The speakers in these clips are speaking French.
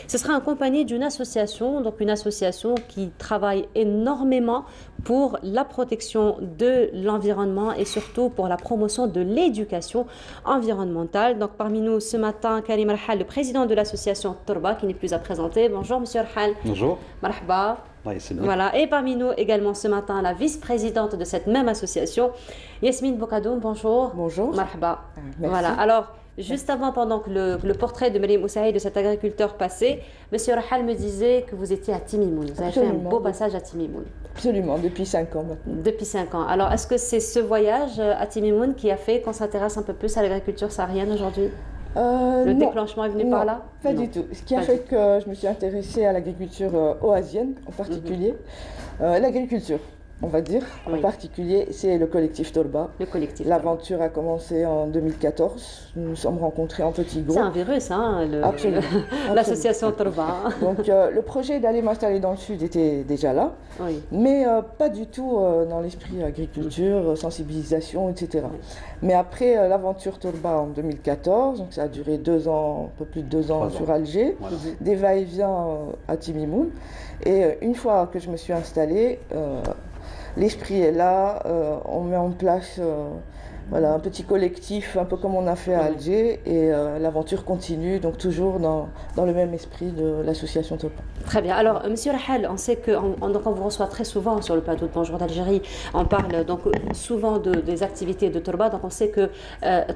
Ce sera accompagné d'une association, donc une association qui travaille énormément pour la protection de l'environnement et surtout pour la promotion de l'éducation environnementale. Donc parmi nous ce matin, Karim Rahal, le président de l'association Torba, qui n'est plus à présenter. Bonjour Monsieur Rahal. Bonjour. Marhaba. Oui, c'est bien. Voilà, et parmi nous également ce matin, la vice-présidente de cette même association, Yasmine Bokadoum. Bonjour. Bonjour. Marhaba. Merci. Voilà, alors, juste avant, pendant que le portrait de Maryam Oussaï, de cet agriculteur passait, Monsieur Rahal me disait que vous étiez à Timimoun. Vous avez fait un beau passage à Timimoun. Absolument, depuis 5 ans maintenant. Depuis 5 ans. Alors, est-ce que c'est ce voyage à Timimoun qui a fait qu'on s'intéresse un peu plus à l'agriculture saharienne aujourd'hui? Le déclenchement est venu par là? Pas du tout. Ce qui a fait que je me suis intéressée à l'agriculture oasienne en particulier, l'agriculture, on va dire, en particulier, c'est le collectif Torba. Le collectif. L'aventure a commencé en 2014. Nous nous sommes rencontrés en petit groupe. C'est un virus, hein, l'association Torba. Donc, le projet d'aller m'installer dans le sud était déjà là, mais pas du tout dans l'esprit agriculture, sensibilisation, etc. Mais après l'aventure Torba en 2014, donc ça a duré 2 ans, un peu plus de 2 ans sur Alger, des va-et-vient à Timimoun. Et une fois que je me suis installée, l'esprit est là, on met en place voilà, un petit collectif, un peu comme on a fait à Alger, et l'aventure continue, donc toujours dans le même esprit de l'association Torba. Très bien. Alors, Monsieur Rahal, on sait qu'on vous reçoit très souvent sur le plateau de Bonjour d'Algérie. On parle donc souvent des activités de Torba. Donc, on sait que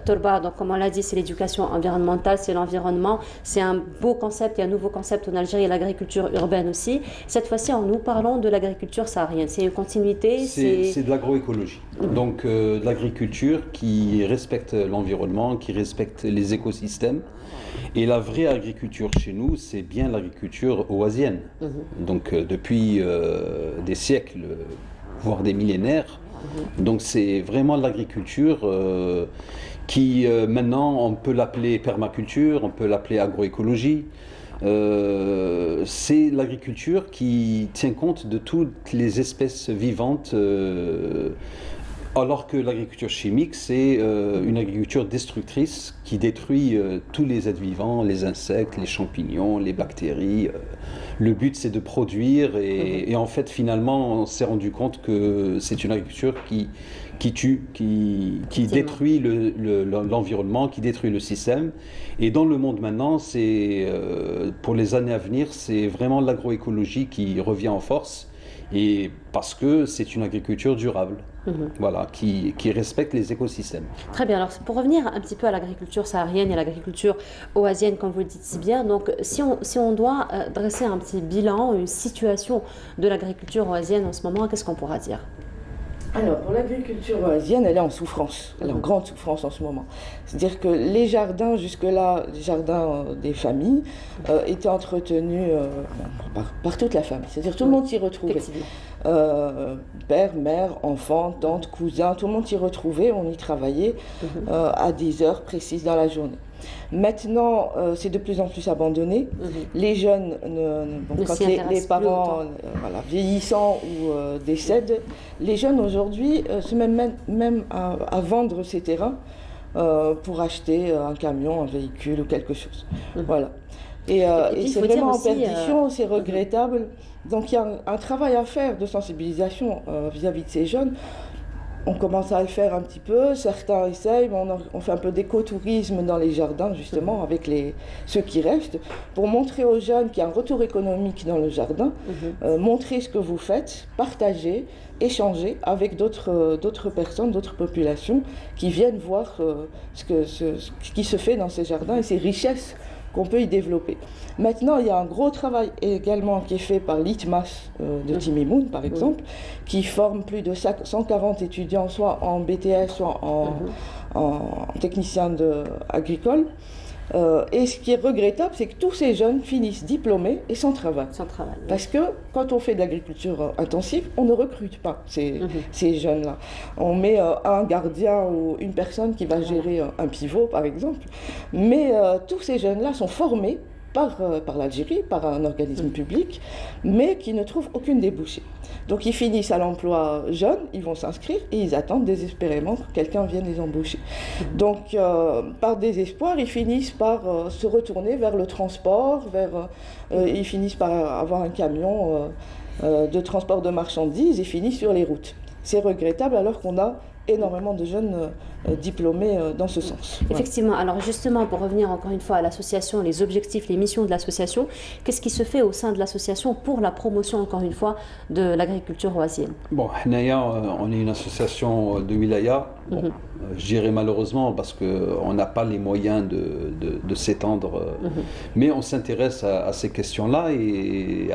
Torba, donc, comme on l'a dit, c'est l'éducation environnementale, c'est l'environnement. C'est un beau concept, il y a un nouveau concept en Algérie, et l'agriculture urbaine aussi. Cette fois-ci, nous parlons de l'agriculture saharienne. C'est une continuité. C'est de l'agroécologie. Donc, de l'agriculture qui respecte l'environnement, qui respecte les écosystèmes. Et la vraie agriculture chez nous, c'est bien l'agriculture oasienne. Donc depuis des siècles, voire des millénaires. Donc c'est vraiment l'agriculture qui maintenant on peut l'appeler permaculture, on peut l'appeler agroécologie. C'est l'agriculture qui tient compte de toutes les espèces vivantes. Alors que l'agriculture chimique, c'est une agriculture destructrice qui détruit tous les êtres vivants, les insectes, les champignons, les bactéries. Le but, c'est de produire et en fait, finalement, on s'est rendu compte que c'est une agriculture qui tue, qui détruit l'environnement, qui détruit le système. Et dans le monde maintenant, pour les années à venir, c'est vraiment l'agroécologie qui revient en force. Et parce que c'est une agriculture durable, voilà, qui respecte les écosystèmes. Très bien, alors pour revenir un petit peu à l'agriculture saharienne et à l'agriculture oasienne, comme vous le dites si bien, donc si on doit dresser un petit bilan, une situation de l'agriculture oasienne en ce moment, qu'est-ce qu'on pourra dire? Alors, pour l'agriculture oasienne, elle est en souffrance, elle est en grande souffrance en ce moment. C'est-à-dire que les jardins, jusque-là, les jardins des familles, étaient entretenus par toute la famille. C'est-à-dire tout le monde s'y retrouvait. Père, mère, enfant, tante, cousin, tout le monde s'y retrouvait, on y travaillait à des heures précises dans la journée. Maintenant, c'est de plus en plus abandonné. Les jeunes, quand les parents vieillissant ou décèdent, les jeunes aujourd'hui se mettent même à vendre ces terrains pour acheter un camion, un véhicule ou quelque chose. Voilà. Et c'est vraiment en perdition, c'est regrettable. Donc il y a un travail à faire de sensibilisation vis-à-vis de ces jeunes. On commence à le faire un petit peu, certains essayent, on fait un peu d'écotourisme dans les jardins justement avec ceux qui restent, pour montrer aux jeunes qu'il y a un retour économique dans le jardin, montrer ce que vous faites, partager, échanger avec d'autres personnes, d'autres populations qui viennent voir ce qui se fait dans ces jardins et ces richesses qu'on peut y développer. Maintenant, il y a un gros travail également qui est fait par l'ITMAS de Timimoun, par exemple, qui forme plus de 140 étudiants, soit en BTS, soit en technicien agricole. Et ce qui est regrettable, c'est que tous ces jeunes finissent diplômés et sans travail. Parce que quand on fait de l'agriculture intensive, on ne recrute pas ces jeunes-là. On met un gardien ou une personne qui va gérer un pivot, par exemple. Mais tous ces jeunes-là sont formés par l'Algérie, par un organisme public, mais qui ne trouvent aucune débouchée. Donc ils finissent à l'emploi jeune, ils vont s'inscrire et ils attendent désespérément que quelqu'un vienne les embaucher. Donc par désespoir, ils finissent par se retourner vers le transport, ils finissent par avoir un camion de transport de marchandises et finissent sur les routes. C'est regrettable alors qu'on a énormément de jeunes diplômés dans ce sens. Effectivement. Alors justement, pour revenir encore une fois à l'association, les objectifs, les missions de l'association, qu'est-ce qui se fait au sein de l'association pour la promotion, encore une fois, de l'agriculture oasienne? Bon, Hnaya, on est une association de wilaya. Bon, je dirais malheureusement parce qu'on n'a pas les moyens de s'étendre, mais on s'intéresse à ces questions-là et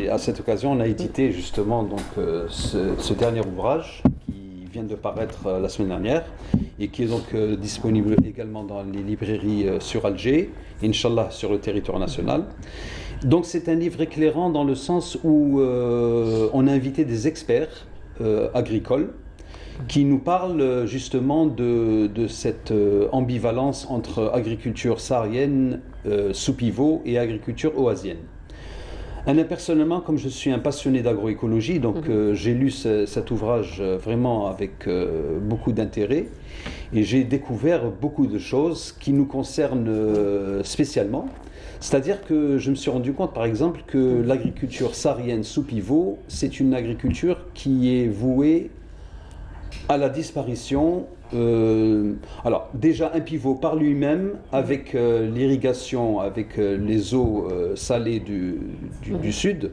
à cette occasion, on a édité justement donc, ce dernier ouvrage qui vient de paraître la semaine dernière et qui est donc disponible également dans les librairies sur Alger, Inch'Allah sur le territoire national. Donc c'est un livre éclairant dans le sens où on a invité des experts agricoles qui nous parlent justement de cette ambivalence entre agriculture saharienne sous pivot et agriculture oasienne. Personnellement, comme je suis un passionné d'agroécologie, donc j'ai lu cet ouvrage vraiment avec beaucoup d'intérêt et j'ai découvert beaucoup de choses qui nous concernent spécialement. C'est-à-dire que je me suis rendu compte, par exemple, que l'agriculture saharienne sous pivot, c'est une agriculture qui est vouée à la disparition. Alors déjà un pivot par lui-même avec l'irrigation, avec les eaux salées du sud.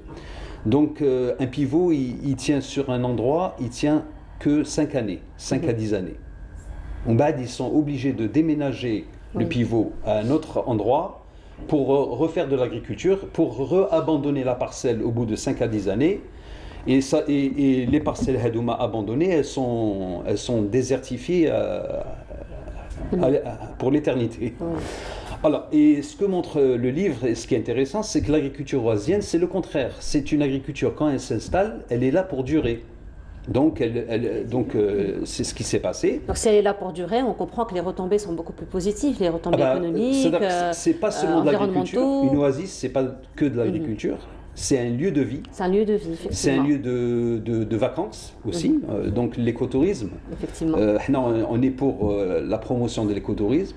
Donc un pivot, il tient sur un endroit, il tient que 5 années, 5 à 10 années. En bas, ils sont obligés de déménager le pivot à un autre endroit pour refaire de l'agriculture, pour re-abandonner la parcelle au bout de 5 à 10 années. Et les parcelles Hadouma abandonnées, elles sont désertifiées pour l'éternité. Alors, et ce que montre le livre, et ce qui est intéressant, c'est que l'agriculture oasienne, c'est le contraire. C'est une agriculture, quand elle s'installe, elle est là pour durer. Donc, c'est ce qui s'est passé. Donc, si elle est là pour durer, on comprend que les retombées sont beaucoup plus positives, les retombées économiques, c'est pas seulement de l'agriculture. Une oasis, c'est pas que de l'agriculture. C'est un lieu de vie. C'est un lieu de vie, effectivement. C'est un lieu de vacances aussi, donc l'écotourisme. Effectivement. On est pour la promotion de l'écotourisme.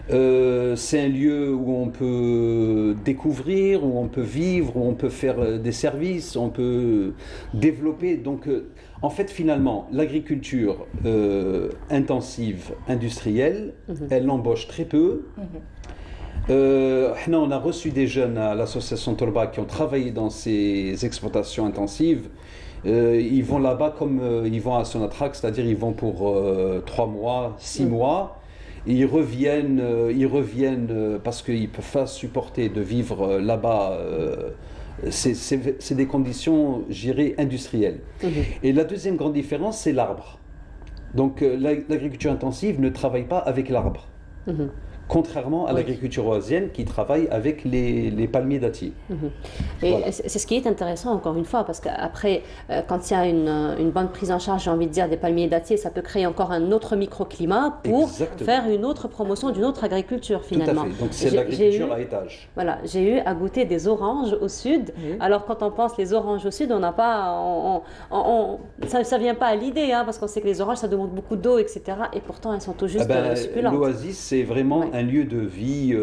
C'est un lieu où on peut découvrir, où on peut vivre, où on peut faire des services, on peut développer. Donc, en fait, finalement, l'agriculture intensive, industrielle, elle embauche très peu. On a reçu des jeunes à l'association Torba qui ont travaillé dans ces exploitations intensives. Ils vont là-bas comme ils vont à Sonatrach, c'est-à-dire ils vont pour 3 mois, 6 mois. Et ils reviennent parce qu'ils ne peuvent pas supporter de vivre là-bas. C'est des conditions, je dirais, industrielles. Et la deuxième grande différence, c'est l'arbre. Donc l'agriculture intensive ne travaille pas avec l'arbre. Contrairement à l'agriculture oasienne qui travaille avec les palmiers dattiers. Et voilà. C'est ce qui est intéressant, encore une fois, parce qu'après, quand il y a une bonne prise en charge, j'ai envie de dire, des palmiers dattiers, ça peut créer encore un autre microclimat pour faire une autre promotion d'une autre agriculture, finalement. Tout à fait. Donc c'est l'agriculture à étage. Voilà, j'ai eu à goûter des oranges au sud. Alors quand on pense les oranges au sud, on n'a pas, ça vient pas à l'idée, hein, parce qu'on sait que les oranges, ça demande beaucoup d'eau, etc. Et pourtant, elles sont tout juste succulentes. L'oasis, c'est vraiment un lieu de vie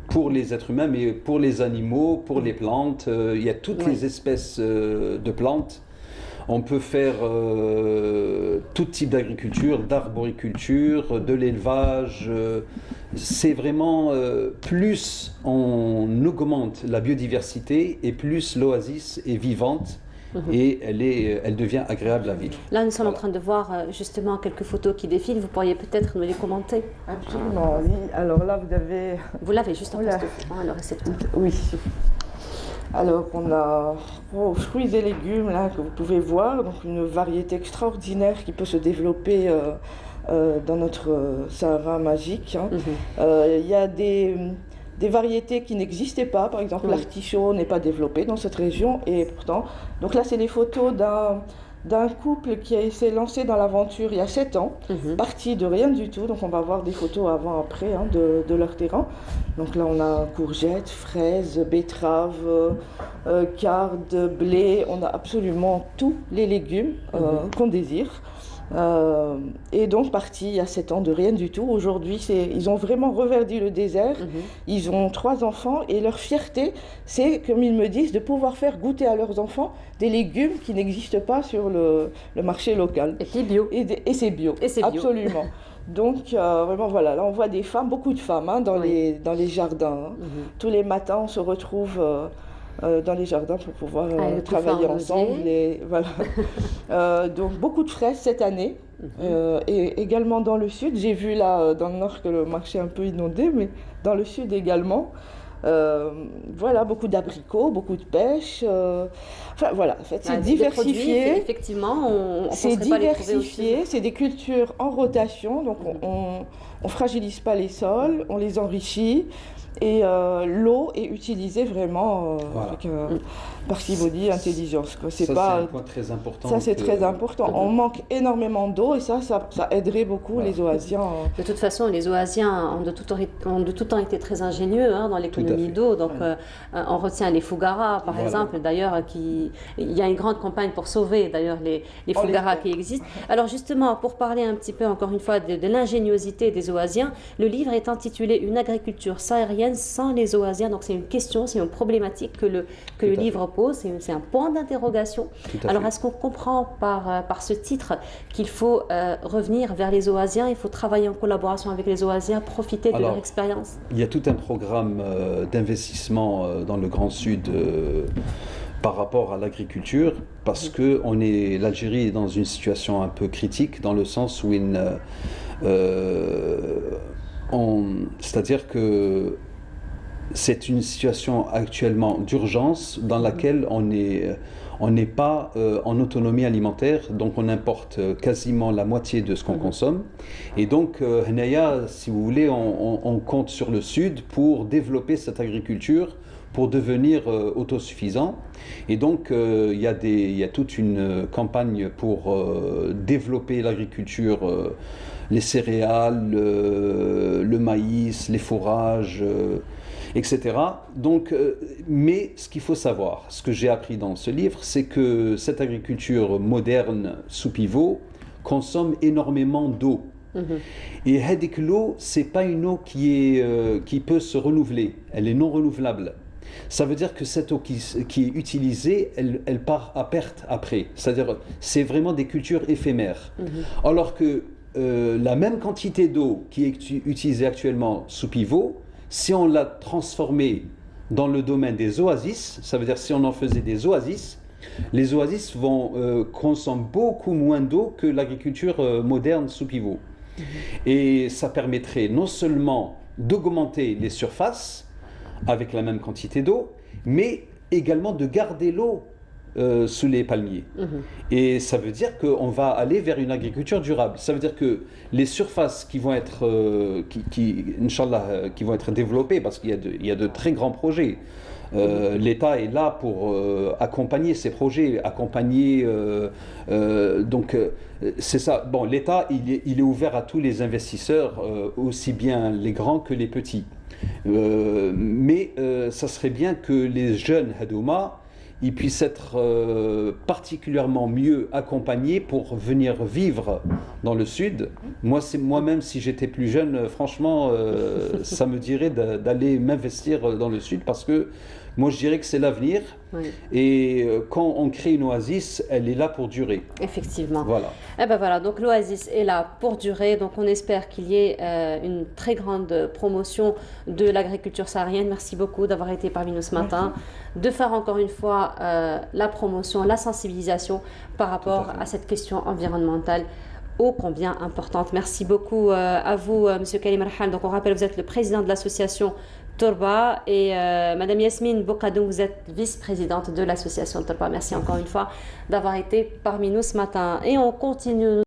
pour les êtres humains, mais pour les animaux, pour les plantes. Il y a toutes les espèces de plantes. On peut faire tout type d'agriculture, d'arboriculture, de l'élevage. C'est vraiment plus on augmente la biodiversité et plus l'oasis est vivante. Et elle devient agréable à vivre. Là, nous sommes en train de voir justement quelques photos qui défilent. Vous pourriez peut-être nous les commenter. Absolument, oui. Alors là, vous avez... Vous l'avez juste en face de vous, le récepteur. Oui. Alors, on a fruits et légumes, là, que vous pouvez voir. Donc, une variété extraordinaire qui peut se développer dans notre Sahara magique. Il y a des variétés qui n'existaient pas, par exemple l'artichaut n'est pas développé dans cette région et pourtant, donc là c'est les photos d'un couple qui s'est lancé dans l'aventure il y a 7 ans, parti de rien du tout. Donc on va voir des photos avant-après hein, de leur terrain. Donc là on a courgettes, fraises, betteraves, cardes, blé, on a absolument tous les légumes qu'on désire. Et donc parti il y a 7 ans de rien du tout. Aujourd'hui, ils ont vraiment reverdi le désert. Ils ont 3 enfants et leur fierté, c'est, comme ils me disent, de pouvoir faire goûter à leurs enfants des légumes qui n'existent pas sur le marché local. Et puis bio. Et c'est bio. Et c'est bio. Absolument. Donc vraiment voilà, là on voit des femmes, beaucoup de femmes hein, dans les jardins. Hein. Tous les matins on se retrouve dans les jardins pour pouvoir travailler ensemble. Et, voilà. Donc beaucoup de fraises cette année. Et également dans le sud, j'ai vu là dans le nord que le marché est un peu inondé, mais dans le sud également. Voilà, beaucoup d'abricots, beaucoup de pêche. Enfin voilà, en fait, c'est diversifié. Produits, effectivement, c'est diversifié, c'est des cultures en rotation, donc on ne fragilise pas les sols, on les enrichit. Et l'eau est utilisée vraiment avec parcimonie, intelligence. C'est un point très important. Ça, c'est très important. On manque énormément d'eau et ça aiderait beaucoup les Oasiens. De toute façon, les Oasiens ont de tout temps été très ingénieux hein, dans l'économie d'eau. Donc, on retient les Fougara, par exemple, d'ailleurs, il y a une grande campagne pour sauver d'ailleurs les Fougara qui existent. Alors, justement, pour parler un petit peu, encore une fois, de l'ingéniosité des Oasiens, le livre est intitulé « Une agriculture saharienne sans les Oasiens ». Donc, c'est une question, c'est une problématique que le livre pose, c'est un point d'interrogation. Alors, est-ce qu'on comprend par ce titre qu'il faut revenir vers les Oasiens, il faut travailler en collaboration avec les Oasiens, profiter de leur expérience? Il y a tout un programme d'investissement dans le Grand Sud par rapport à l'agriculture, parce que l'Algérie est dans une situation un peu critique, dans le sens où c'est-à-dire que c'est une situation actuellement d'urgence dans laquelle on n'est pas en autonomie alimentaire, donc on importe quasiment la moitié de ce qu'on consomme. Et donc, Hnaya, si vous voulez, on compte sur le Sud pour développer cette agriculture, pour devenir autosuffisant. Et donc, il y a toute une campagne pour développer l'agriculture, les céréales, le maïs, les fourrages, etc. Donc, mais ce qu'il faut savoir, ce que j'ai appris dans ce livre, c'est que cette agriculture moderne sous pivot consomme énormément d'eau. Et l'eau, c'est pas une eau qui peut se renouveler, elle est non renouvelable. Ça veut dire que cette eau qui est utilisée, elle part à perte après. C'est-à-dire, c'est vraiment des cultures éphémères. Alors que la même quantité d'eau qui est utilisée actuellement sous pivot, si on l'a transformée dans le domaine des oasis, ça veut dire si on en faisait des oasis, les oasis consomment beaucoup moins d'eau que l'agriculture moderne sous pivot. Et ça permettrait non seulement d'augmenter les surfaces avec la même quantité d'eau, mais également de garder l'eau sous les palmiers. Et ça veut dire qu'on va aller vers une agriculture durable. Ça veut dire que les surfaces qui vont être, Inch'Allah, qui vont être développées, parce qu'il y a de très grands projets. L'État est là pour accompagner ces projets, donc c'est ça. Bon, l'État, il est ouvert à tous les investisseurs, aussi bien les grands que les petits. Mais ça serait bien que les jeunes Hadouma, ils puissent être particulièrement mieux accompagnés pour venir vivre dans le Sud. Moi-même, si j'étais plus jeune, franchement, ça me dirait d'aller m'investir dans le Sud, parce que moi, je dirais que c'est l'avenir. Et quand on crée une oasis, elle est là pour durer. Effectivement. Voilà. Et ben voilà, donc l'oasis est là pour durer. Donc on espère qu'il y ait une très grande promotion de l'agriculture saharienne. Merci beaucoup d'avoir été parmi nous ce matin. De faire encore une fois la promotion, la sensibilisation par rapport à cette question environnementale ô combien importante. Merci beaucoup à vous, Monsieur Karim Rahal. Donc on rappelle, vous êtes le président de l'association Torba, et Madame Yasmine Boukadoum, vous êtes vice-présidente de l'association Torba. Merci encore une fois d'avoir été parmi nous ce matin. Et on continue.